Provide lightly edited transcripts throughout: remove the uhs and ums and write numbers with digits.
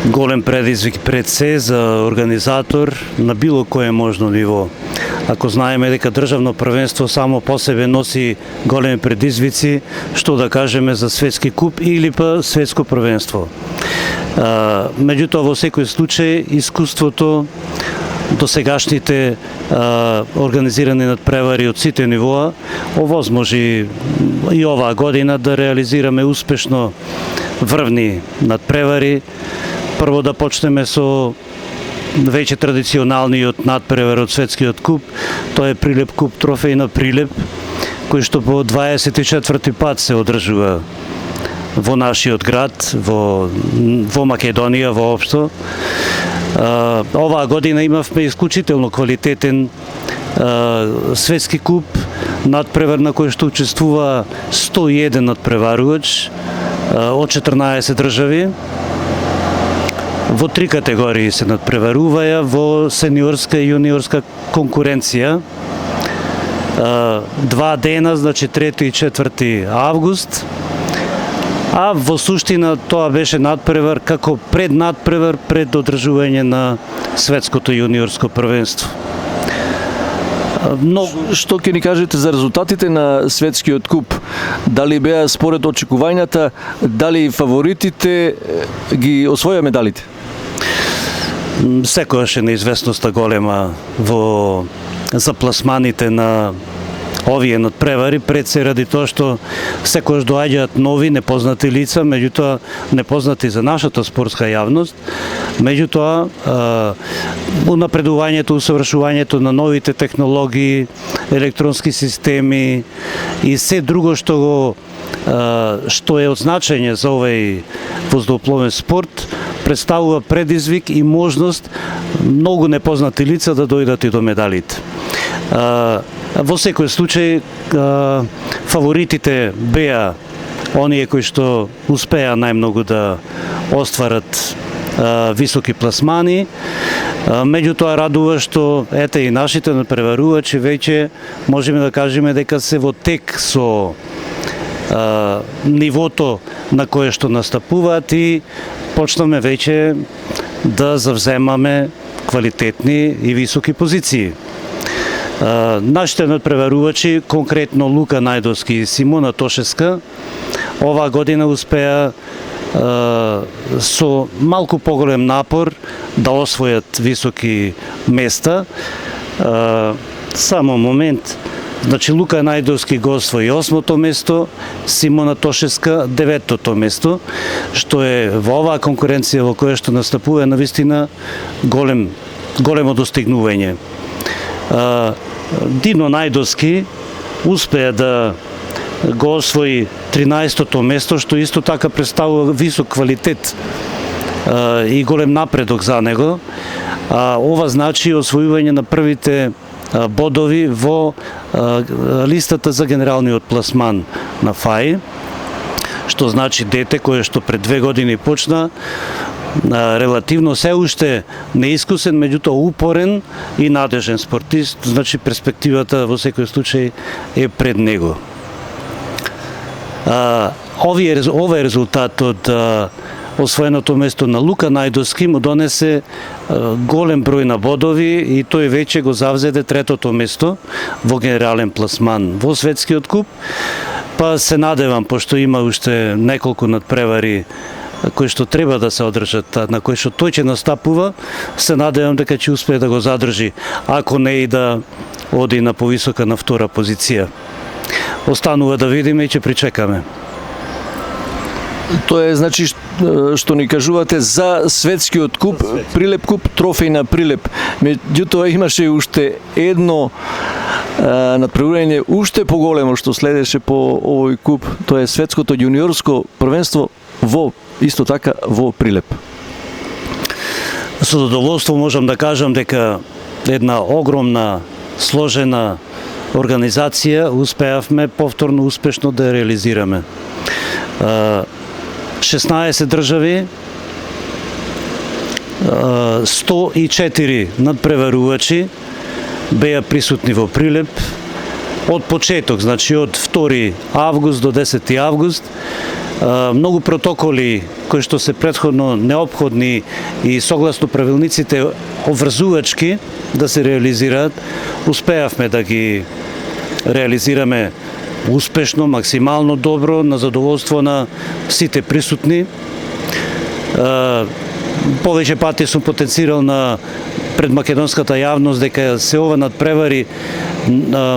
голем предизвик пред се за организатор на било кое можно ниво. Ако знаеме дека државно првенство само по себе носи големи предизвици, што да кажеме за светски куп или па светско првенство. Меѓутоа, во секој случај, искуството, досегашните организирани надпревари од сите нивоа овозможи и оваа година да реализираме успешно врвни надпревари. Прво да почнеме со веќе традиционалниот надпревар од светскиот куп, тоа е Прилеп куп, трофеј на Прилеп, кој што по 24 пат се одржува во нашиот град, во Македонија воопшто. Оваа година имавме исклучително квалитетен светски куп, надпревар на кој што учествува 101 надпреварувач од 14 држави. Во 3 категории се надпреваруваја во сениорска и јуниорска конкуренција. 2 дена, значи 3 и 4 август. А во суштина тоа беше надпревар како преднадпревар пред одржување на светското јуниорско првенство. Што ќе ни кажете за резултатите на светскиот куп? Дали беа според очекувањата, дали фаворитите ги освоја медалите? Секогаш е неизвестноста голема за пласманите на овие надпревари, пред се ради тоа што секогаш доаѓаат нови непознати лица, меѓутоа непознати за нашата спортска јавност. Меѓутоа, унапредувањето, усовршувањето на новите технологии, електронски системи и се друго што е од значење за овој воздухопловен спорт, представува предизвик и можност многу непознати лица да дојдат и до медалите. Во секој случај, фаворитите беа оние кои што успеа најмногу да остварат високи пласмани. Меѓутоа радува што ете и нашите надпреварувачи веќе можеме да кажеме дека се во тек со нивото на кое што настапуваат и почнаме веќе да завземаме квалитетни и високи позиции. Нашите надпреварувачи, конкретно Лука Најдовски и Симона Тошевска, оваа година успеа со малку поголем напор да освојат високи места. Само момент. Значи Лука Најдовски го освои 8-то место, Симона Тошевска 9-то место, што е во оваа конкуренција во која што настапува навистина големо достигнување. Дино Најдовски успеа да го освои 13-то место, што исто така представува висок квалитет и голем напредок за него. Ова значи освојување на првите бодови во листата за генералниот пласман на ФАИ, што значи дете кое што пред 2 години почна, релативно се уште неискусен, меѓутоа упорен и надежен спортист, значи перспективата во секој случај е пред него. Овој резултат од освоеното место на Лука Најдовски му донесе голем број на бодови и тој веќе го завзеде 3-то место во генерален пласман во светскиот куп. Па се надевам, пошто има уште неколку надпревари кои што треба да се одржат, на кои што тој ќе настапува, се надевам дека ќе успее да го задржи, ако не и да оди на повисока на 2-та позиција. Останува да видиме и ќе причекаме. Тоа е, значи, што ни кажувате за светскиот куп, Прилеп куп, трофеј на Прилеп. Меѓутоа имаше уште едно надпреварување уште поголемо што следеше по овој куп, тоа е светското јуниорско првенство исто така во Прилеп. Со задоволство можам да кажам дека една огромна, сложена организација успеавме повторно успешно да ја реализираме. 16 држави, 104 надпреварувачи беа присутни во Прилеп од почеток, значи од 2 август до 10 август. многу протоколи кои што се претходно неопходни и согласно правилниците обврзувачки да се реализираат, успеавме да ги реализираме успешно, максимално добро, на задоволство на сите присутни. Повеќе пати сум потенцирал пред македонската јавност дека се ова надпревари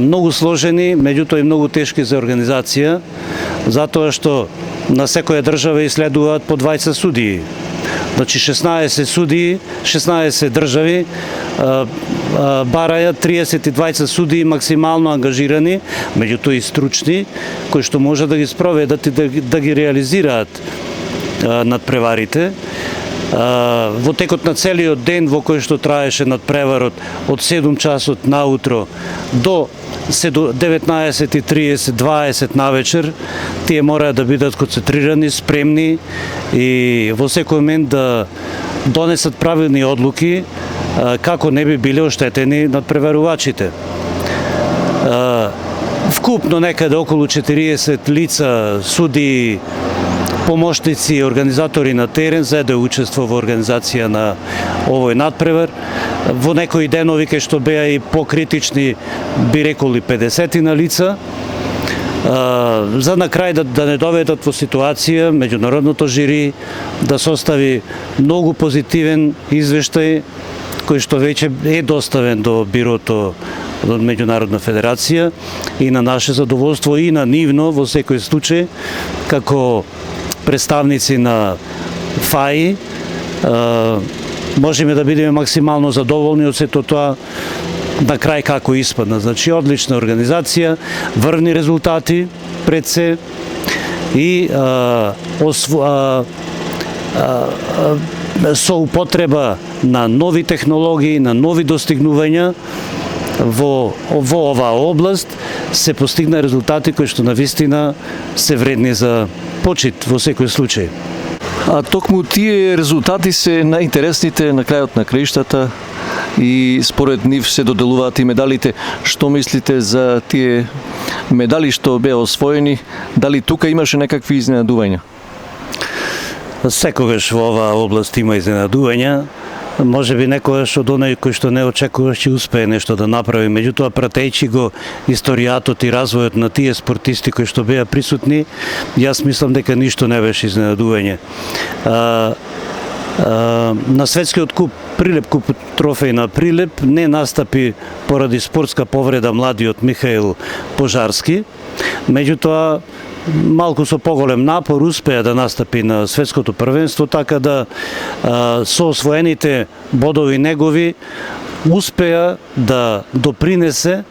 многу сложени, меѓутоа и многу тешки за организација, затоа што на секоја држава иследуваат по 20 судии. Значи 16 судии, 16 држави бараја 30 судии максимално ангажирани, меѓутоа и стручни, кои што може да ги спроведат и да ги реализираат надпреварите. Во текот на целиот ден во кој што траеше надпреварот од 7 часот наутро до 19:30, 20 навечер, тие мораат да бидат концентрирани, спремни и во секој момент да донесат правилни одлуки како не би биле оштетени надпреварувачите. Вкупно некаде околу 40 лица, судии, помошници и организатори на терен заеде учество во организација на овој надпревар. Во некои денови кај што беа и покритични, би рекол и 50 на лица, за на крај да не доведат во ситуација меѓународното жири да состави многу позитивен извештај кој што веќе е доставен до бирото од Меѓународна федерација и на наше задоволство и на нивно во секој случај како представници на ФАИ можеме да бидеме максимално задоволни од сето тоа на крај како испадна. Значи одлична организација, врвни резултати пред се и со употреба на нови технологии, на нови достигнувања во оваа област се постигна резултати кои што навистина се вредни за почит во секој случај. А токму тие резултати се најинтересните на крајот на краиштата и според нив се доделуваат и медалите. Што мислите за тие медали што беа освоени? Дали тука имаше некакви изненадувања? Секогаш во оваа област има изненадувања. Може би некогаш од оној кој што не очекуваш ќе успее нешто да направи, меѓутоа пратејќи го историјатот и развојот на тие спортисти кои што беа присутни, јас мислам дека ништо не беше изненадување. На светскиот куп Прилеп, куп трофеј на Прилеп, не настапи поради спортска повреда младиот Михаил Пожарски, меѓутоа малку со поголем напор успеа да настапи на светското првенство, така да со освоените бодови негови успеа да допринесе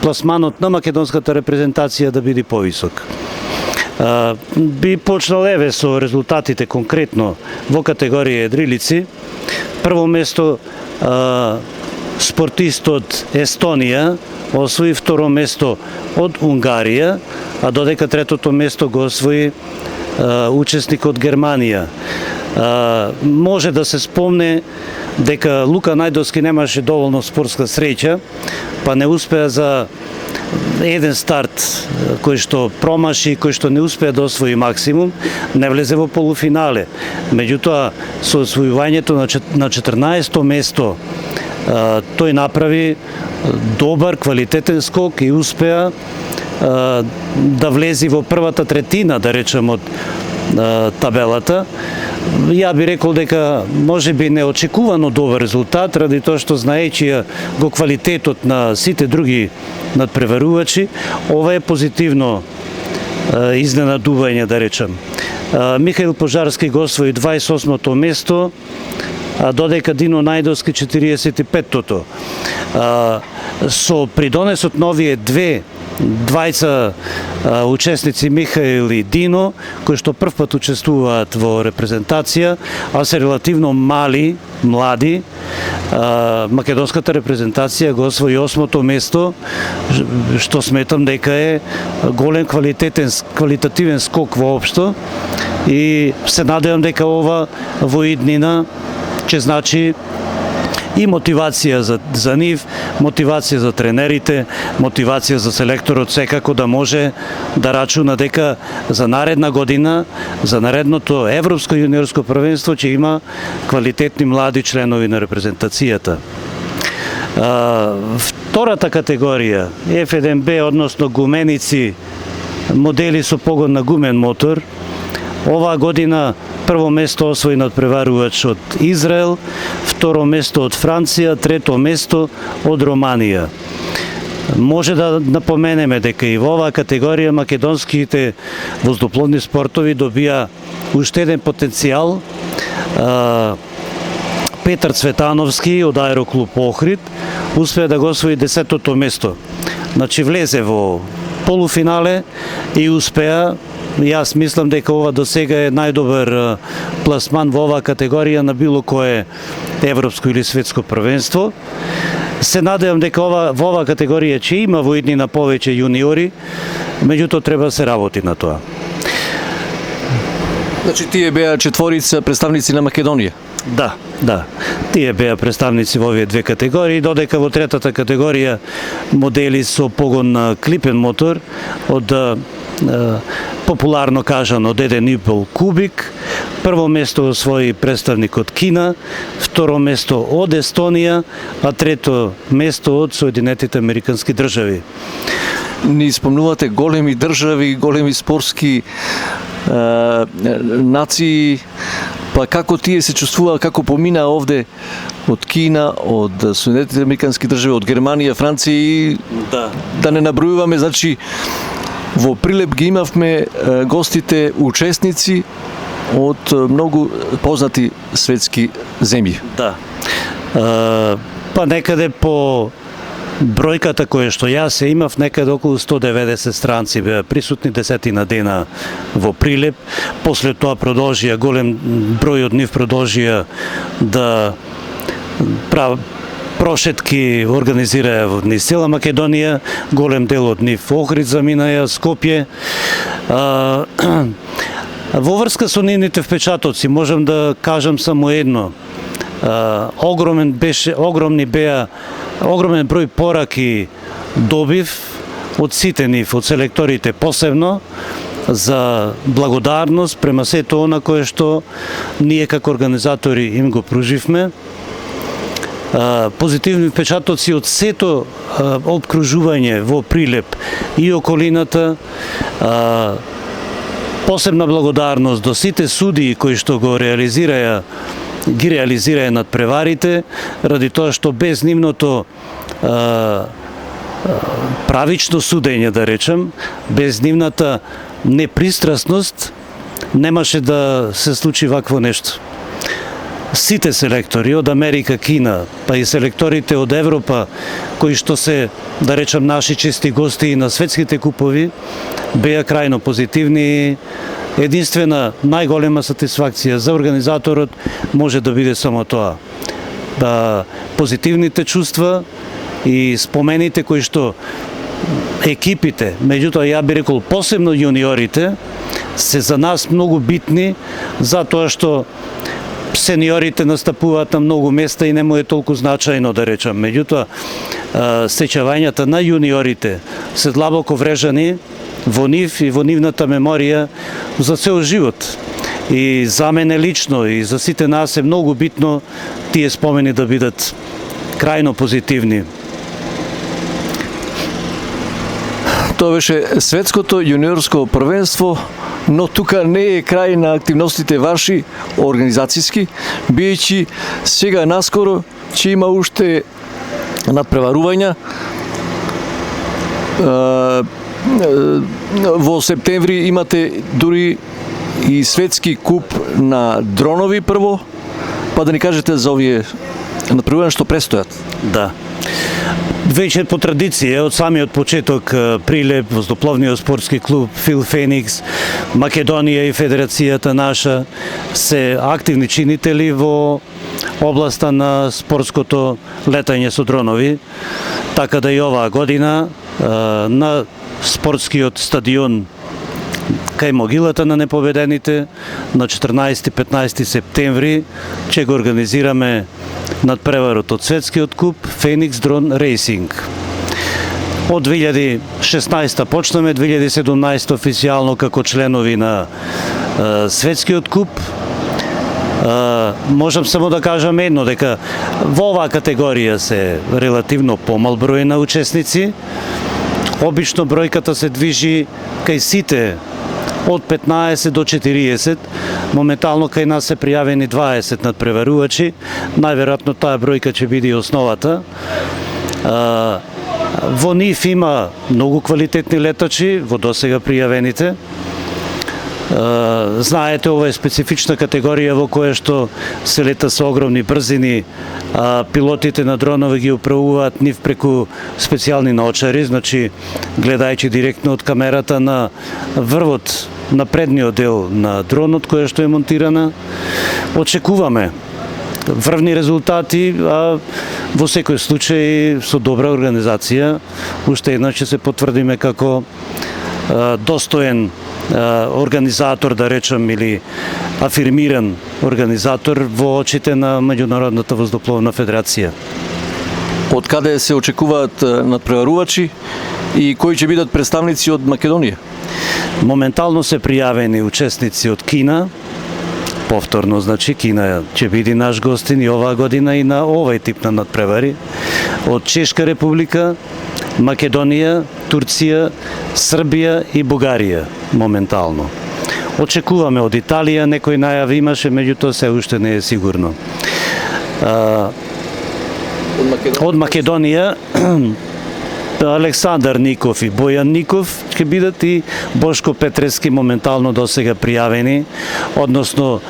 пласманот на македонската репрезентација да биде повисок. Би почнал еве со резултатите конкретно во категорија едрилици. Прво место спортистот Естонија освои, второ место од Унгарија, а додека третото место го освои учесник од Германија. Може да се спомне дека Лука Најдовски немаше доволно спортска среќа, па не успеа за еден старт кој што промаши, кој што не успеа да освои максимум, не влезе во полуфинале. Меѓутоа, со освојувањето на 14-то место, тој направи добар, квалитетен скок и успеа да влези во првата третина, да речем, од табелата. Ја би рекол дека може би неочекувано добар резултат, ради тоа што знаејќи го квалитетот на сите други надпреварувачи, ова е позитивно изненадување, да речем. Михаил Пожарски го освои 28-то место, а додека Дино Најдовски 45-тото. Со придонесот на овие двајца учесници Михаил и Дино, кои што првпат учествуваат во репрезентација, а се релативно млади, македонската репрезентација го освои 8-то место, што сметам дека е голем квалитативен скок воопшто и се надевам дека ова во иднина ќе значи и мотивација за нив, мотивација за тренерите, мотивација за селекторот секако да може да рачуна дека за наредна година, за наредното европско јуниорско првенство ќе има квалитетни млади членови на репрезентацијата. Втората категорија, F1B, односно гуменици, модели со погон на гумен мотор, оваа година прво место освои надпреварувач од Израел, второ место од Франција, трето место од Романија. Може да напоменеме дека и во оваа категорија македонските воздупловни спортови добија уште еден потенцијал. Петар Цветановски од Аероклуб Охрид успеа да го освои 10-то место. Значи влезе во полуфинале и успеа. Јас мислам дека ова до сега е најдобар пласман во оваа категорија на било кое европско или светско првенство. Се надевам дека во оваа категорија ќе има во иднина повеќе јуниори, меѓутоа треба да се работи на тоа. Значи тие беа четворица представници на Македонија? Да. Тие беа представници во овие две категории, додека во третата категорија модели со погон на клипен мотор од популарно кажано од 1,5 кубик. Прво место освои представник од Кина, второ место од Естонија, а трето место од Соединетите Американски држави. Ни спомнувате големи држави, големи спортски нации, па како тие се чувствува, како помина овде од Кина, од Соединетите Американски држави, од Германија, Франција и да не набројуваме, значи во Прилеп ги имавме гостите учесници од многу познати светски земји. Да. Па некаде по бројката која што јас се имав, некаде околу 190 странци беа присутни, 10 дена во Прилеп. После тоа продолжија, голем број од нив продолжија да прошетки организираа во низ цела Македонија, голем дел од нив Охрид заминаја, Скопје. Во врска со нивните впечатоци можам да кажам само едно. Огромен број пораки добив од сите нив, од селекторите посебно, за благодарност према сето она кое што ние како организатори им го пруживме. Позитивни впечатоци од сето обкружување во Прилеп и околината. Посебна благодарност до сите судии кои што ги реализираја надпреварите, ради тоа што без нивното правично судење, да речем, без нивната непристрасност, немаше да се случи вакво нешто. Сите селектори од Америка, Кина, па и селекторите од Европа, кои што се, да речем, наши чести гости на светските купови, беа крајно позитивни. Единствена најголема сатисфакција за организаторот може да биде само тоа. Позитивните чувства и спомените кои што екипите, меѓутоа ја би рекол посебно јуниорите, се за нас многу битни, затоа што сениорите настапуваат на многу места и не му е толку значајно, да речам. Меѓутоа, сеќавањата на јуниорите се длабоко врежани во нив и во нивната меморија за цел живот. И за мене лично и за сите нас е многу битно тие спомени да бидат крајно позитивни. Тоа беше светското јуниорско првенство, но тука не е крај на активностите ваши организацијски, биејќи сега наскоро ќе има уште надпреварувања. Во септември имате дури и светски куп на дронови прво, па да ни кажете за овие надпреварувања што престојат. Да. Веќе по традиција, од самиот почеток Прилеп, воздупловниот спортски клуб Фил Феникс, Македонија и Федерацијата наша се активни чинители во областа на спортското летање со дронови, така да и оваа година на спортскиот стадион кај могилата на непобедените на 14-15 септември ќе го организираме надпреварот од светскиот куп Феникс Дрон Рейсинг. Од 2016 почнаме, 2017 официјално како членови на светскиот куп. Можам само да кажам едно, дека во оваа категорија се релативно помал број на учесници. Обично бројката се движи кај сите од 15 до 40. Моментално кај нас се пријавени 20 надпреварувачи. Најверојатно таа бројка ќе биде и основата. Во нив има многу квалитетни летачи, во досега пријавените. Знаете, ова е специфична категорија во која што се лета со огромни брзини, пилотите на дронови ги управуваат нив преку специјални наочари, значи гледајќи директно од камерата на врвот на предниот дел на дронот која што е монтирана. Очекуваме врвни резултати, а во секој случај со добра организација уште еднаш ќе се потврдиме како достоен организатор, да речем, или афирмиран организатор во очите на Меѓународната воздухопловна федерација. Од каде се очекуваат надпреварувачи и кои ќе бидат представници од Македонија? Моментално се пријавени учесници од Кина. Повторно, значи, Кина ќе биде наш гостин и оваа година и на овај тип на надпревари. Од Чешка република, Македонија, Турција, Србија и Бугарија моментално. Очекуваме од Италија, некој најави имаше, меѓутоа се уште не е сигурно. Од Македонија Александар Ников и Бојан Ников ќе бидат и Бошко Петрески моментално досега пријавени, односно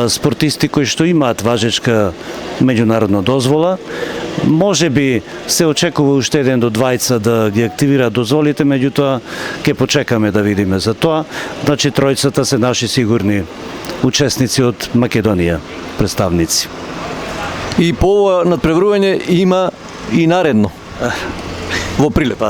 спортисти кои што имаат важечка меѓународна дозвола. Може би се очекува уште еден до двајца да ги активираат дозволите, меѓутоа ќе почекаме да видиме за тоа. Значи тројцата се наши сигурни учесници од Македонија, представници. И по ова надпреварување има и наредно во Прилеп.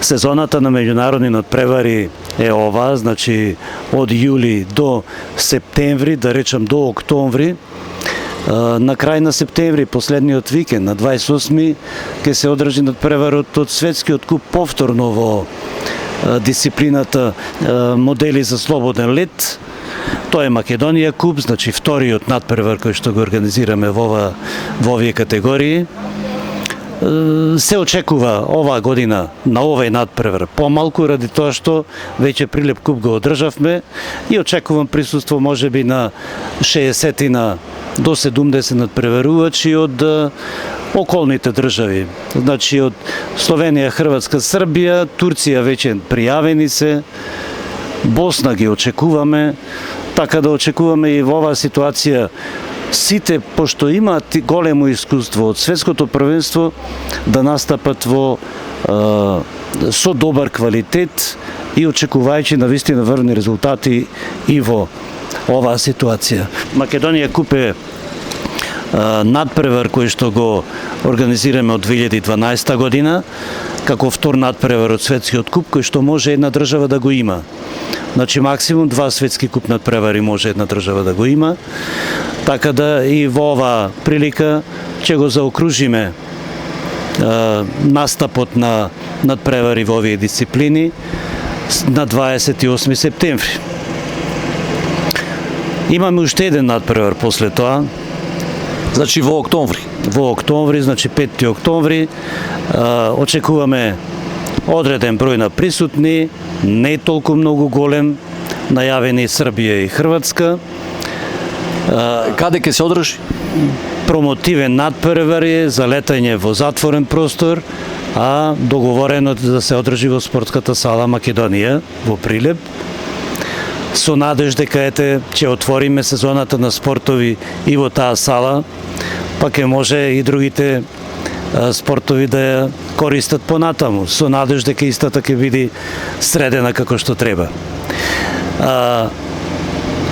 Сезоната на меѓународни надпревари е ова, значи од јули до септември, да речам до октомври. На крај на септември, последниот викенд, на 28-ми, ќе се одржи надпреварот од светскиот куп повторно во дисциплината модели за слободен лет. Тоа е Македонија куп, значи вториот надпревар кој што го организираме во овие категории. Се очекува оваа година на овај надпревар помалку, ради тоа што веќе Прилеп куп го одржавме и очекувам присуство можеби на 60 до 70 надпреварувачи од околните држави. Значи од Словенија, Хрватска, Србија, Турција веќе пријавени се, Босна ги очекуваме, така да очекуваме и во оваа ситуација сите, пошто имаат големо искуство од светското првенство, да настапат со добар квалитет и очекувајќи на вистина врвни резултати и во оваа ситуација. Македонија куп е надпревар кој што го организираме од 2012 година, како втор надпревар од светскиот куп, кој што може една држава да го има. Значи максимум 2 светски куп надпревари може една држава да го има. Така да и во оваа прилика ќе го заокружиме настапот на надпревари во овие дисциплини на 28 септември. Имаме уште еден надпревар после тоа. Значи во октомври. Во октомври, значи 5 октомври, очекуваме одреден број на присутни, не толку многу голем, најавени Србија и Хрватска. Каде ќе се одржи? Промотивен надпревар е за летање во затворен простор, а договорено да се одржи во спортската сала Македонија во Прилеп. Со надеж дека ќе отвориме сезоната на спортови и во таа сала, па ќе може и другите спортови да ја користат понатаму, со надеж дека истата ќе биде средена како што треба.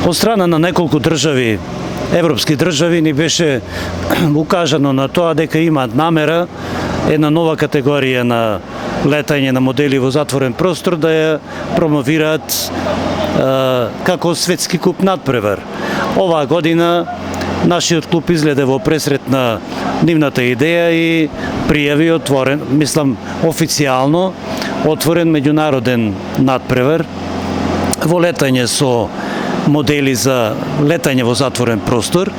Од страна на неколку држави, европски држави, ни беше укажано на тоа дека имаат намера една нова категорија на летање на модели во затворен простор да ја промовираат како светски куп надпревар. Оваа година нашиот клуб изгледа во пресрет на нивната идеја и пријави отворен, мислам официјално отворен меѓународен надпревар во летање со модели за летање во затворен простор.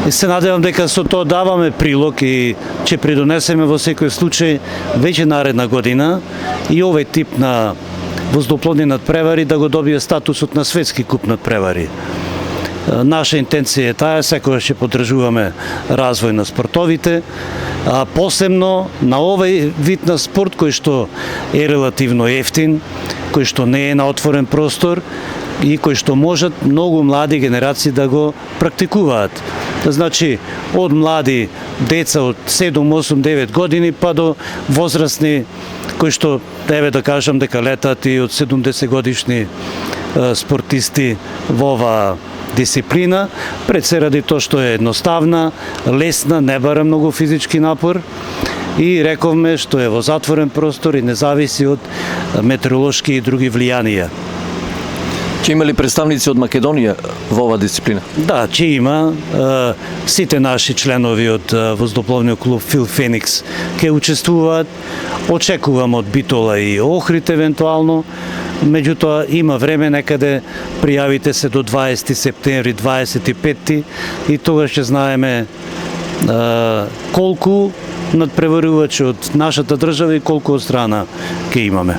И се надевам дека со тоа даваме прилог и ќе придонесеме во секој случај веќе наредна година и овој тип на воздухопловни надпревари да го добие статусот на светски куп надпревари. Наша интенција е таа, секогаш ќе поддржуваме развој на спортовите, а посебно на овој вид на спорт кој што е релативно ефтин, кој што не е на отворен простор и кој што можат многу млади генерации да го практикуваат. Значи, од млади деца од 7, 8, 9 години па до возрастни кои што, еве да кажам дека летат и од 70 годишни спортисти во оваа дисциплина, пред се ради тоа што е едноставна, лесна, не бара многу физички напор и рековме што е во затворен простор и не зависи од метеоролошки и други влијанија. Ќе има ли представници од Македонија во оваа дисциплина? Да, ќе има. Сите наши членови од воздухопловниот клуб Фил Феникс ќе учествуваат. Очекувам од Битола и Охрид евентуално. Меѓутоа има време, некаде пријавите се до 20 септември, 25 и тогаш ќе знаеме колку надпреварувачи од нашата држава и колку од страна ќе имаме.